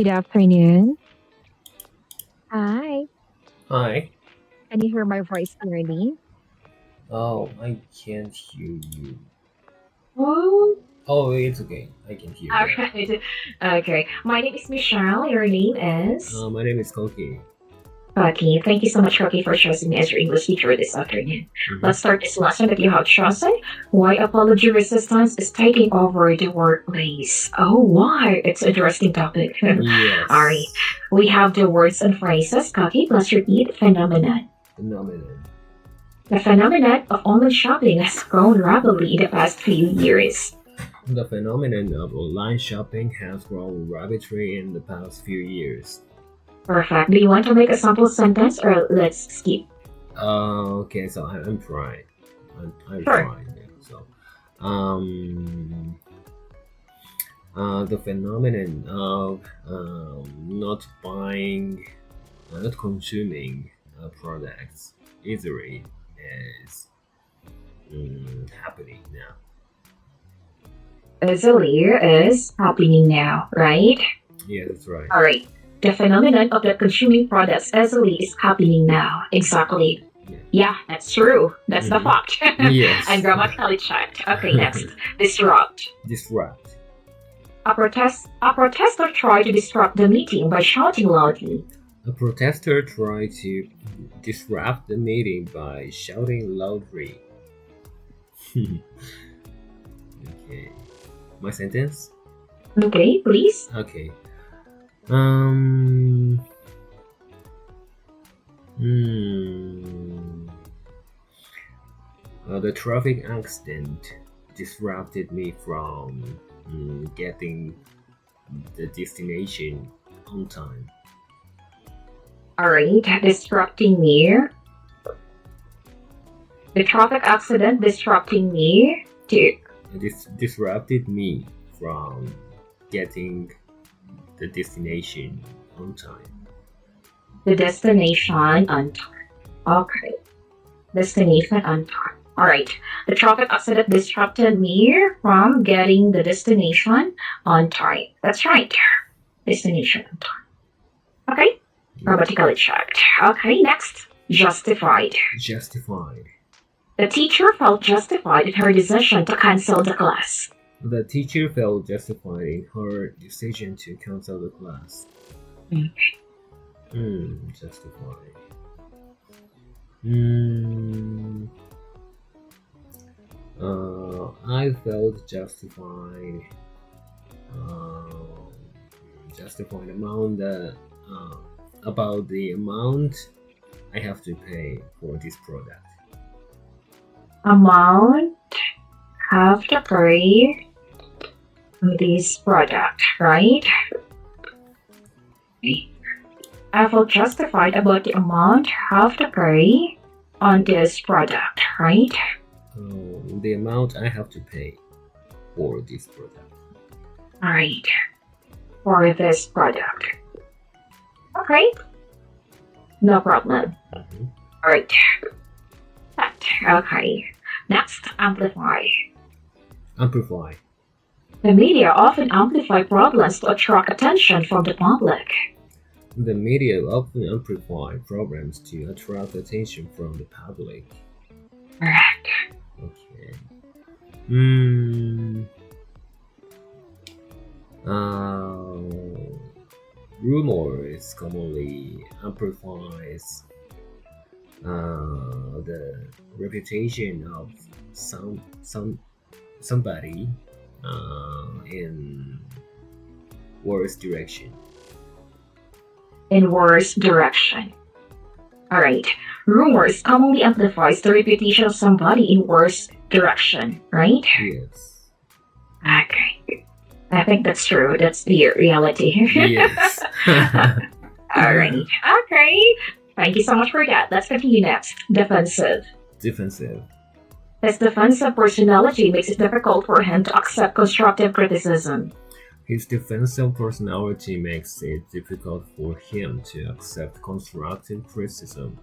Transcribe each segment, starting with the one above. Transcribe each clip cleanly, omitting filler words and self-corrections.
Good afternoon. Hi. Hi. Can you hear my voice clearly? Oh, I can't hear you. Oh, Oh, it's okay. I can hear all that. right. Okay. My name is Michelle. Your name is? My name is Koki. Okay. Thank you so much, Rocky, for choosing me as your English teacher this afternoon. Mm-hmm. Let's start this lesson that you have chosen. Why apology resistance is taking over the workplace. Oh, why? It's an interesting topic. All right. Yes. We have the words and phrases. Copy plus repeat phenomenon. Phenomenon. The phenomenon of online shopping has grown rapidly in the past few years. The phenomenon of online shopping has grown rapidly in the past few years. Perfect. Do you want to make a sample sentence or let's skip? Okay, so I'm trying. I'm Sure. trying. Yeah. So, um, the phenomenon of not buying, not consuming products easily is happening now. Easily is happening now, right? Yeah, that's right. All right. The phenomenon of the consuming products easily is happening now. Exactly. Yeah. Yeah, that's true. That's the Mhm. fact. Yes. And grammatically checked. Okay, next. Disrupt. Disrupt. A protester tried to disrupt the meeting by shouting loudly. A protester tried to disrupt the meeting by shouting loudly. Okay. My sentence? Okay, please. Okay. Um. Hmm. The traffic accident disrupted me from getting the destination on time. All right, disrupting me. The traffic accident disrupting me to This disrupted me from getting the destination on time. the destination on time. Okay, destination on time. All right, the traffic accident disrupted me from getting the destination on time. That's right, destination on time. Okay, grammatically checked. Okay, next, justified. Justified. The teacher felt justified in her decision to cancel the class. The teacher felt justified in her decision to cancel the class. Justified. I felt justified. Uh, Justified about the amount I have to pay for this product. Amount have to pay this product, right? I felt justified about the amount have to pay on this product, right? The amount I have to pay for this product. Right. For this product. Okay. No problem. Mhm. Alright. Okay. Next, amplify. Amplify. The media often amplify problems to attract attention from the public. The media often amplify problems to attract attention from the public. Correct. Okay. Mm, Rumors commonly amplifies the reputation of somebody in worse direction. In worse direction. Alright. Rumors commonly amplifies the reputation of somebody in worse direction, right? Yes. Okay. I think that's true. That's the reality. Yes. Alright. Okay. Thank you so much for that. Let's continue next. Defensive. Defensive. His defensive personality makes it difficult for him to accept constructive criticism. His defensive personality makes it difficult for him to accept constructive criticism.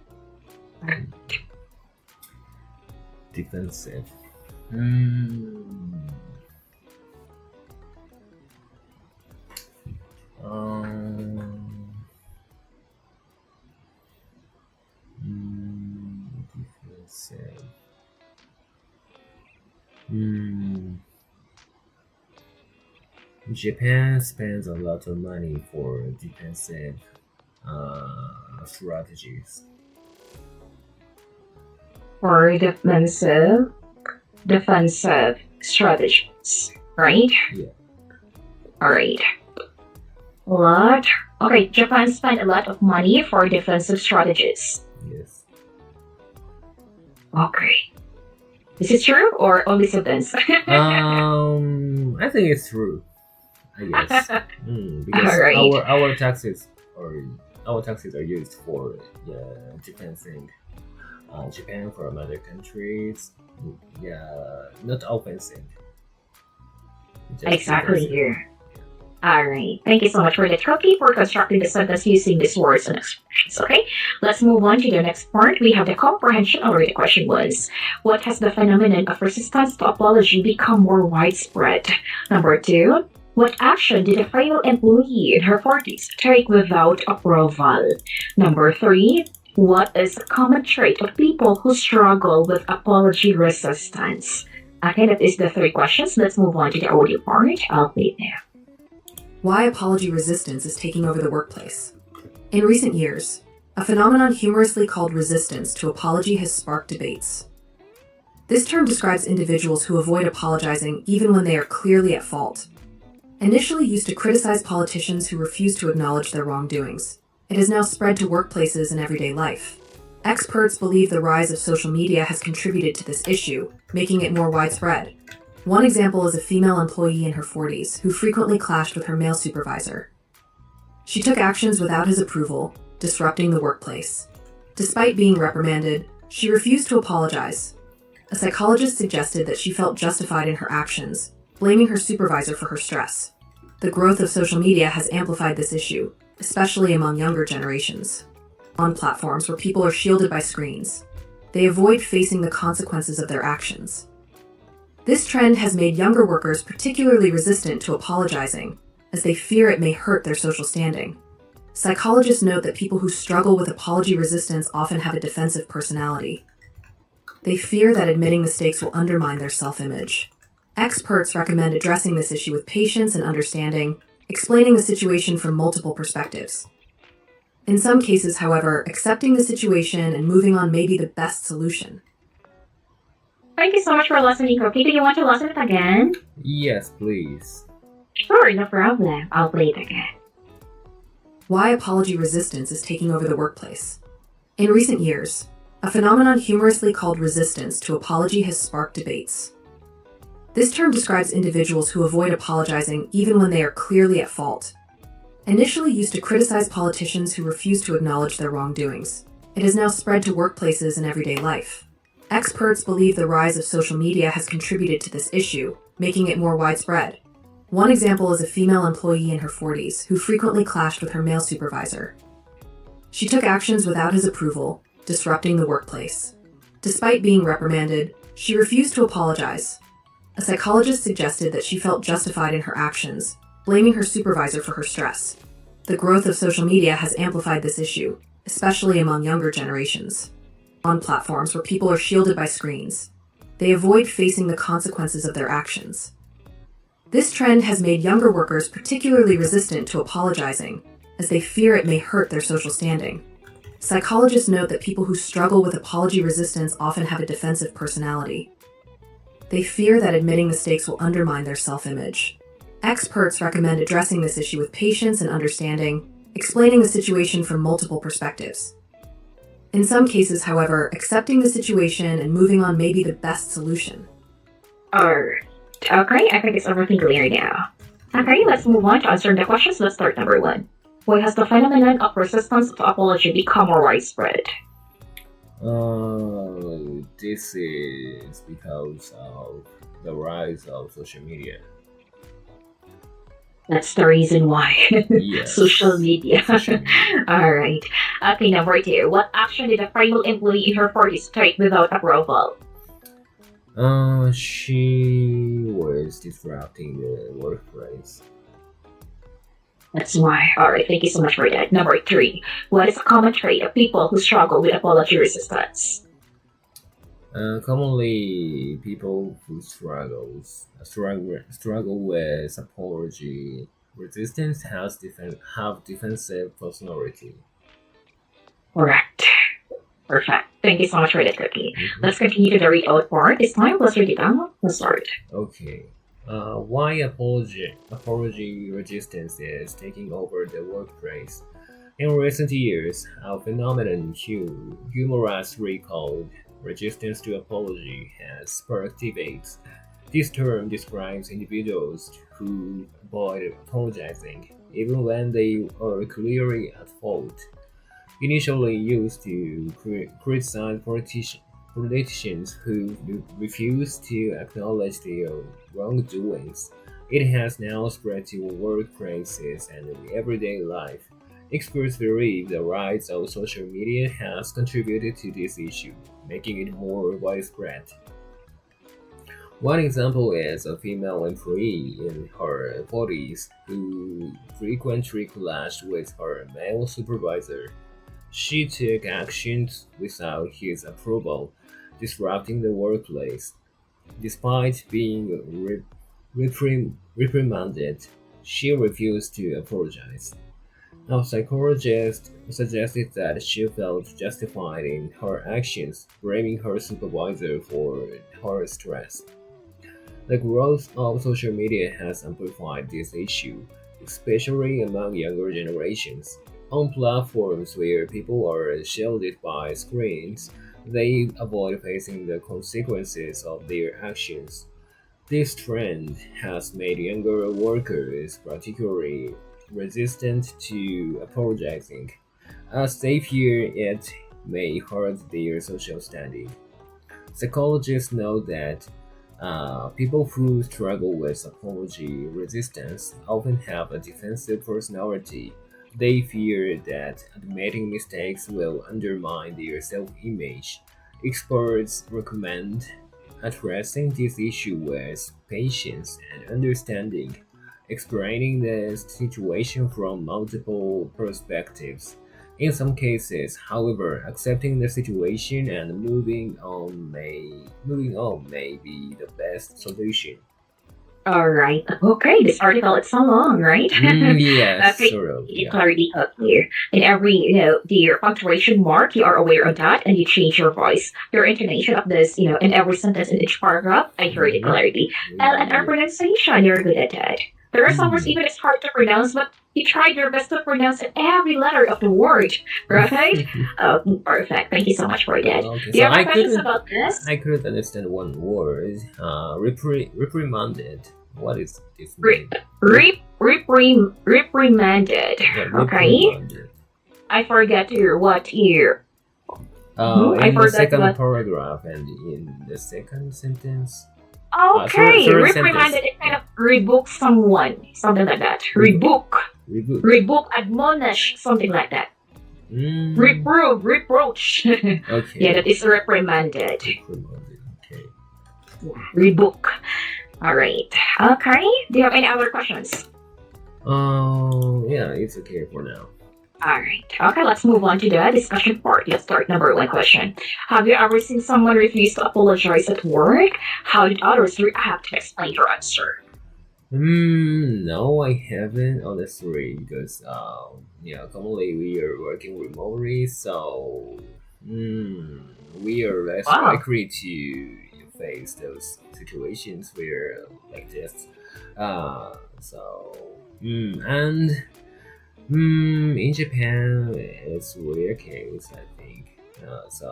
Defensive. Um, defensive. Mm, Japan spends a lot of money for defensive strategies. Or defensive strategies, right? Yeah. All right. A lot. Okay, Japan spent a lot of money for defensive strategies. Yes. Okay. Is it true or only sentence? I think it's true. I guess because All right. our taxes are used for defending Japan from other countries. Yeah, not offensive. Just Exactly defensive. here. Alright, thank you so much for the trophy for constructing the sentence using these words and expressions. Okay, let's move on to the next part. We have the comprehension. Already, the question was, what has the phenomenon of resistance to apology become more widespread? Number two, what action did a female employee in her 40s take without approval? Number three, what is a common trait of people who struggle with apology resistance? Okay, that is the three questions. Let's move on to the audio part. I'll play it now. Why apology resistance is taking over the workplace. In recent years, a phenomenon humorously called resistance to apology has sparked debates. This term describes individuals who avoid apologizing even when they are clearly at fault. Initially used to criticize politicians who refuse to acknowledge their wrongdoings, it has now spread to workplaces and everyday life. Experts believe the rise of social media has contributed to this issue, making it more widespread. One example is a female employee in her 40s who frequently clashed with her male supervisor. She took actions without his approval, disrupting the workplace. Despite being reprimanded, she refused to apologize. A psychologist suggested that she felt justified in her actions, blaming her supervisor for her stress. The growth of social media has amplified this issue, especially among younger generations. On platforms where people are shielded by screens, they avoid facing the consequences of their actions. This trend has made younger workers particularly resistant to apologizing, as they fear it may hurt their social standing. Psychologists note that people who struggle with apology resistance often have a defensive personality. They fear that admitting mistakes will undermine their self-image. Experts recommend addressing this issue with patience and understanding, explaining the situation from multiple perspectives. In some cases, however, accepting the situation and moving on may be the best solution. Thank you so much for listening, Cookie. Do you want to listen it again? Yes, please. Sure, no problem. I'll play it again. Why apology resistance is taking over the workplace. In recent years, a phenomenon humorously called resistance to apology has sparked debates. This term describes individuals who avoid apologizing even when they are clearly at fault. Initially used to criticize politicians who refuse to acknowledge their wrongdoings, it has now spread to workplaces and everyday life. Experts believe the rise of social media has contributed to this issue, making it more widespread. One example is a female employee in her 40s who frequently clashed with her male supervisor. She took actions without his approval, disrupting the workplace. Despite being reprimanded, she refused to apologize. A psychologist suggested that she felt justified in her actions, blaming her supervisor for her stress. The growth of social media has amplified this issue, especially among younger generations. On platforms where people are shielded by screens, they avoid facing the consequences of their actions. This trend has made younger workers particularly resistant to apologizing, as they fear it may hurt their social standing. Psychologists note that people who struggle with apology resistance often have a defensive personality. They fear that admitting mistakes will undermine their self-image. Experts recommend addressing this issue with patience and understanding, explaining the situation from multiple perspectives. In some cases, however, accepting the situation and moving on may be the best solution. Alright. Okay, I think it's everything clear now. Okay, let's move on to answering the questions. Let's start number one. Why has the phenomenon of resistance to apology become more widespread? This is because of the rise of social media. That's the reason why. Yes. Social media. Social media. Alright. Okay, number two. What action did a female employee in her 40s take without approval? She was disrupting the workplace. That's why. All right, thank you so much for that. Number 3. What is a common trait of people who struggle with apology resistance? Commonly, people who struggle with apology resistance have defensive personality. Correct. Perfect. Thank you so much for that, Cookie. Mhm. Let's continue to the read out part. This time, let's read it down. Let's start. Okay. Why apology resistance is taking over the workplace? In recent years, a phenomenon humorously called resistance to apology has sparked debates. This term describes individuals who avoid apologizing, even when they are clearly at fault. Initially used to criticize politicians who refuse to acknowledge their wrongdoings, it has now spread to workplaces and everyday life. Experts believe the rise of social media has contributed to this issue, making it more widespread. One example is a female employee in her 40s who frequently clashed with her male supervisor. She took actions without his approval, disrupting the workplace. Despite being reprimanded, she refused to apologize. A psychologist suggested that she felt justified in her actions, blaming her supervisor for her stress. The growth of social media has amplified this issue, especially among younger generations. On platforms where people are shielded by screens, they avoid facing the consequences of their actions. This trend has made younger workers particularly resistant to apologizing, as they fear it may hurt their social standing. Psychologists know that people who struggle with apology resistance often have a defensive personality. They fear that admitting mistakes will undermine their self image. Experts recommend addressing this issue with patience and understanding, explaining the situation from multiple perspectives. In some cases, however, accepting the situation and moving on may be the best solution. All right. Okay, this article is so long, right? Yes, Okay, sort of, you yeah. clarity up here. In every, the punctuation mark, you are aware of that, and you change your voice, your intonation of this, in every sentence in each paragraph. I heard it Mhm. clarity. And our Yeah. pronunciation, you're good at that. There are some words Mm. even it's hard to pronounce, but you tried your best to pronounce every letter of the word, right? Oh, perfect. Thank you so much for that. Okay, Do you so have any questions about this? I couldn't understand one word. Reprimanded. What is this Re- mean? reprimanded. Yeah, Okay. reprimanded. I forget your what year. I In the forgot second what. paragraph and in the second sentence. Okay, Sorry, sentence. reprimanded is kind Yeah. of rebuke someone, something like that. Reboot. Rebuke, Reboot. admonish, something like that. Mm. Reprove, reproach. Okay. Yeah, that is reprimanded. Reprimanded. Okay. Rebuke. All right. Okay. Do you have any other questions? Yeah, it's okay for now. All right. Okay, let's move on to the discussion part. Let's start number 1 question. Have you ever seen someone refuse to apologize at work? How did others react? Explain your answer. No, I haven't honestly because commonly we are working remotely, so we are less Wow. likely to face those situations where like this. So and in Japan it's rare case I think. So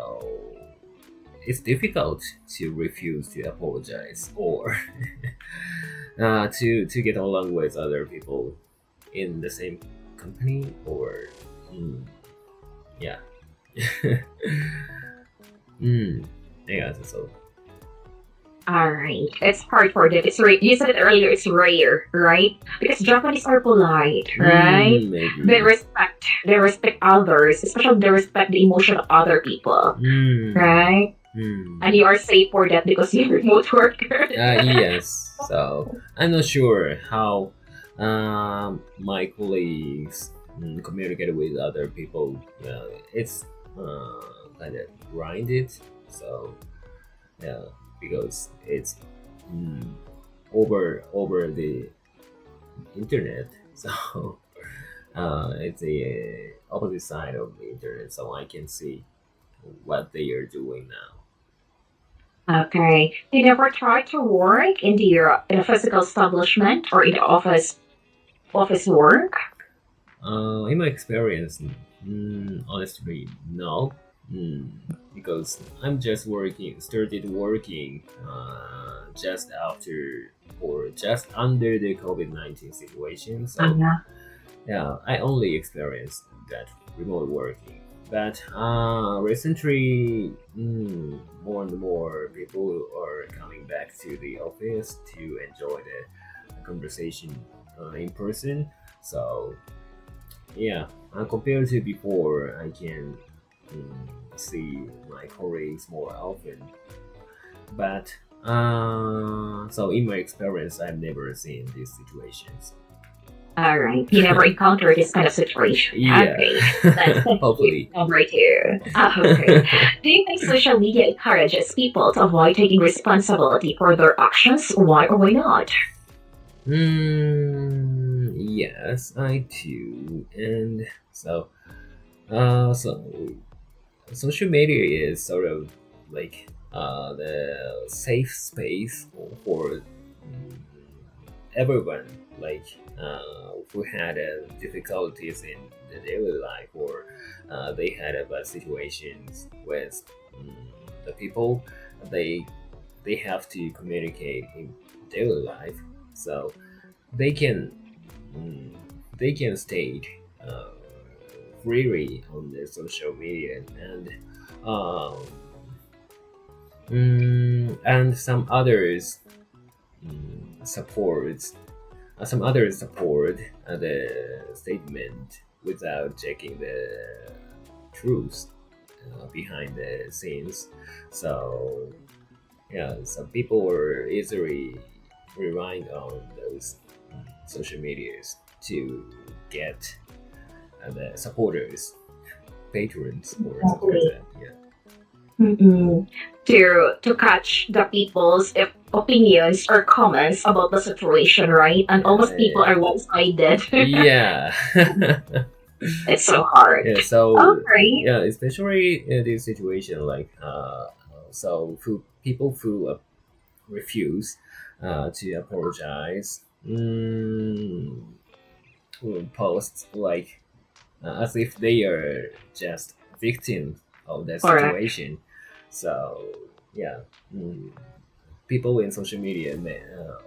it's difficult to refuse to apologize or to get along with other people in the same company or yeah. Yeah, so All right. It's hard for them. It's you said it earlier. It's rare, right? Because Japanese are polite, right? They maybe respect. They respect others, especially they respect the emotion of other people, right? And you are safe for that because you're a remote worker. yes. So I'm not sure how My colleagues communicate with other people. It's kind of grinded, so yeah, because it's mm, over the internet. So it's the opposite side of the internet, so I can see what they are doing now. Okay. You never tried to work in a physical establishment or in the office work? In my experience, honestly, no. Mm, because I'm just started working just after or just under the COVID-19 situation. So Uh, yeah, I only experienced that remote working. But recently, more and more people are coming back to the office to enjoy the conversation in person. So yeah, compared to before, I can see my colleagues more often. But so in my experience, I've never seen these situations. all right. You never encountered this kind of situation. Yeah, Okay. That's thank you. hopefully. Number two. Okay. Do you think social media encourages people to avoid taking responsibility for their actions? Why or why not? Yes, I do. And so social media is sort of like the safe space for everyone, like who had difficulties in the daily life or they had bad situations with um, the people they they have to communicate in daily life, so they can mm, they can state uh, freely on the social media um, and support some others support the statement without checking the truth behind the scenes. So yeah, some people are easily relying on those social medias to get the supporters, patrons, or something like Exactly. that. Yeah. Mm-mm. To catch the people's opinions or comments about the situation, right? And almost people are one-sided. Yeah. It's so hard. Yeah. So Okay. yeah, especially in this situation, like so people who refuse to apologize, will post like as if they are just victims of that Correct. situation. So yeah, people in social media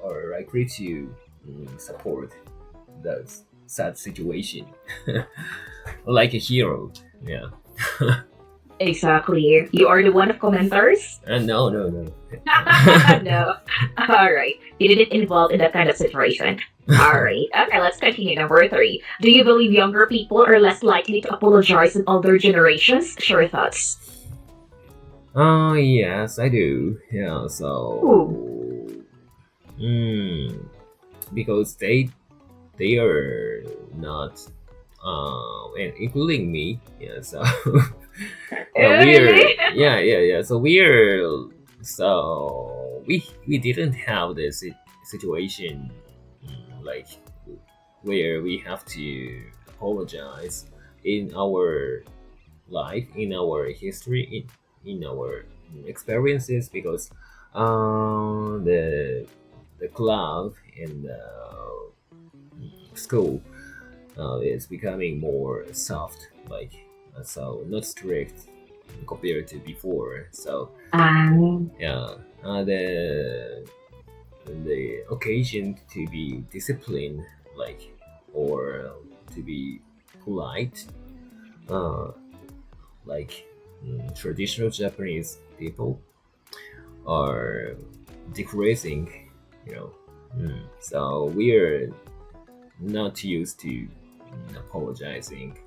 are likely to support those sad situation like a hero. Yeah. Exactly. You are the one of commenters? No, no, no. No. All right. You didn't involve in that kind of situation. All right. Okay, let's continue. Number three. Do you believe younger people are less likely to apologize than older generations? Share your thoughts. Yes, I do. Yeah, Ooh. so mm, because they are not and including me, yeah, so yeah, we're Really? yeah, so we didn't have this situation like where we have to apologize in our life, in our history, in our experiences, because the club in the school is becoming more soft, like so not strict compared to before. So Um, yeah, the occasion to be disciplined, like or to be polite, uh, like traditional Japanese people are decreasing, you know. So we're not used to apologizing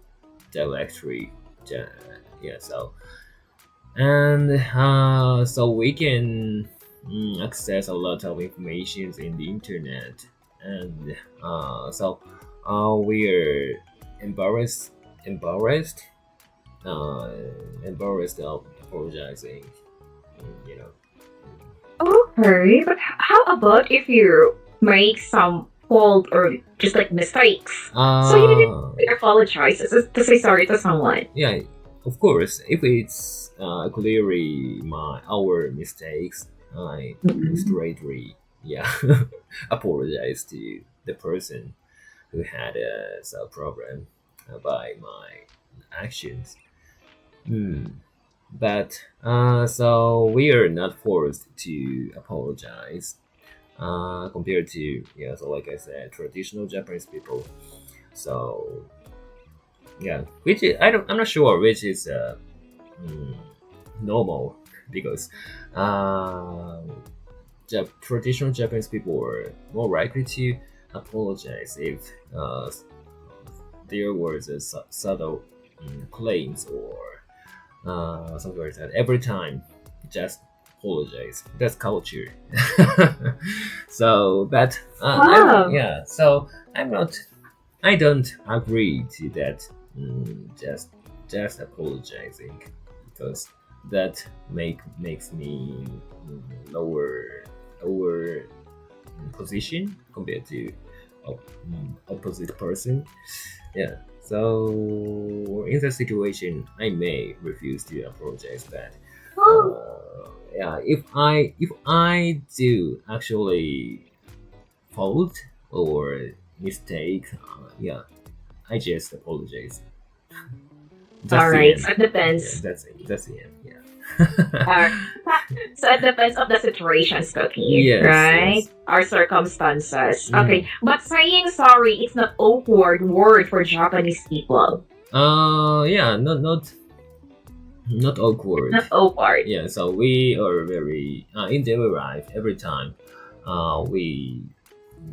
directly. Ja- Yeah, so and so we can access a lot of information in the internet, and we're embarrassed, uh, embarrassed of apologizing. You know. Okay, but how about if you make some fault or just like mistakes? So you didn't apologize to say sorry to someone. Yeah, of course. If it's clearly our mistakes, I straightly apologize to the person who had a problem by my actions. Hmm. But so we are not forced to apologize compared to so like I said, traditional Japanese people. So yeah, which is, I'm not sure which is mm, normal because uh, traditional Japanese people are more likely to apologize if there was a subtle claims or something like that. Every time, just apologize. That's culture. So, but Wow. So I'm not. I don't agree to that. Just apologizing because that makes me lower position compared to opposite person. Yeah. So in that situation, I may refuse to apologize. But if I do actually fault or mistake, I just apologize. That's All the right, end. so it Yeah, depends. that's it. That's the end. Yeah. Uh, so it depends on the situation, Cookie, Yes. right? Yes. Our circumstances. Mm. Okay, but saying sorry is not awkward word for Japanese people. Yeah. Not awkward. Not awkward. Yeah. So we are very in daily life every time we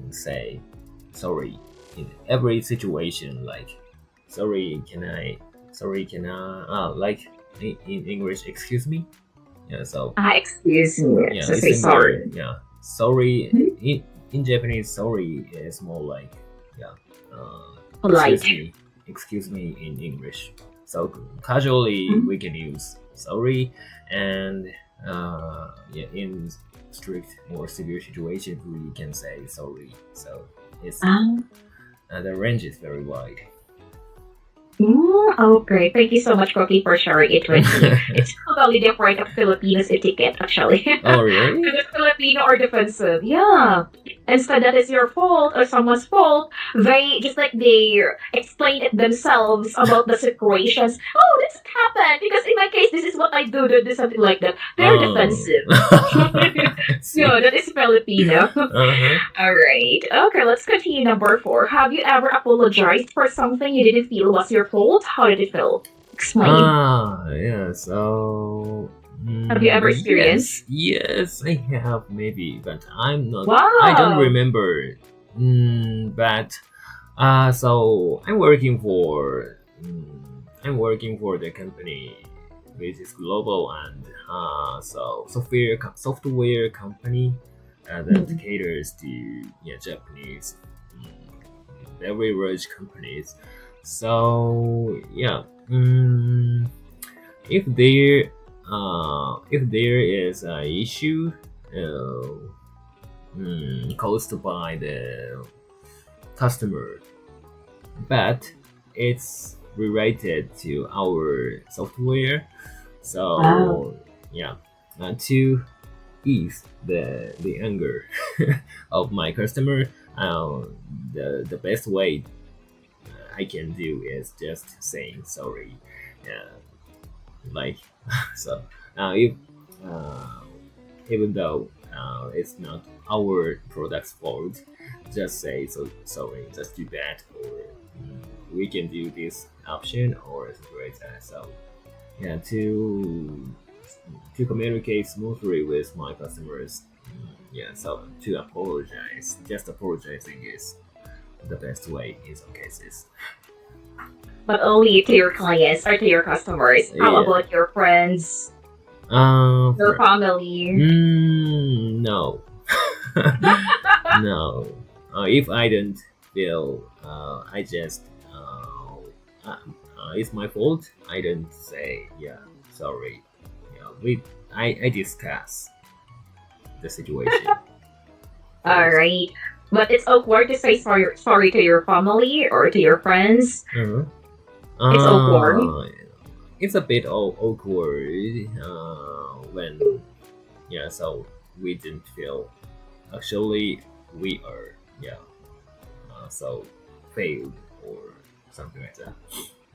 say sorry in every situation, like sorry can I like in English, excuse me. Yeah, so Excuse me. yeah, So it's say similar. sorry. Yeah, sorry Mhm. in Japanese, sorry is more like Polite. excuse me in English. So casually Mhm. we can use sorry, and in strict or severe situations we can say sorry. So it's Um, the range is very wide. okay. Thank you so much, Cookie, for sharing it with me. It's totally different of Filipinos etiquette, actually. Oh really? Because Filipino are defensive. Yeah. Instead that is your fault or someone's fault, they just like they explain it themselves about the situations. Oh, this happened because in my case, this is what I do something like that. They're Oh. defensive. I see. Yeah, that is Filipino. Uh-huh. All right. Okay, let's continue. Number 4. Have you ever apologized for something you didn't feel was your fault? How did it feel? Explain. Yeah, so Have you ever experienced? yes, I have maybe, but I don't Wow. remember. But so I'm working for the company which is global, and so software company that Mhm. caters to Japanese very large companies. So yeah, if there is an issue caused by the customer, but it's related to our software. Wow. So yeah, to ease the anger of my customer, the best way I can do is just saying sorry. Uh, like so, if uh, even though it's not our product's fault, just say so sorry, just do that, or we can do this option or something like that. So yeah, to communicate smoothly with my customers. Yeah, so to apologize, just apologizing is the best way in some cases. But only to your clients or to your customers. How Yeah. about your friends, your family? No. No. If I don't feel, I just it's my fault. I don't say sorry. I discuss the situation. All right. But it's awkward to say sorry to your family or to your friends. Uh-huh. It's awkward. It's a bit awkward when so we didn't feel actually we are so failed or something like that.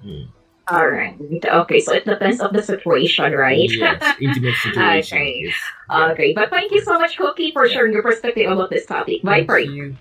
Mm. All right. Okay, so it depends on the situation, right? Yes, intimate situation Okay. is Okay, but thank you so much, Cookie, for sharing your perspective about this topic. Bye Thank for you. you.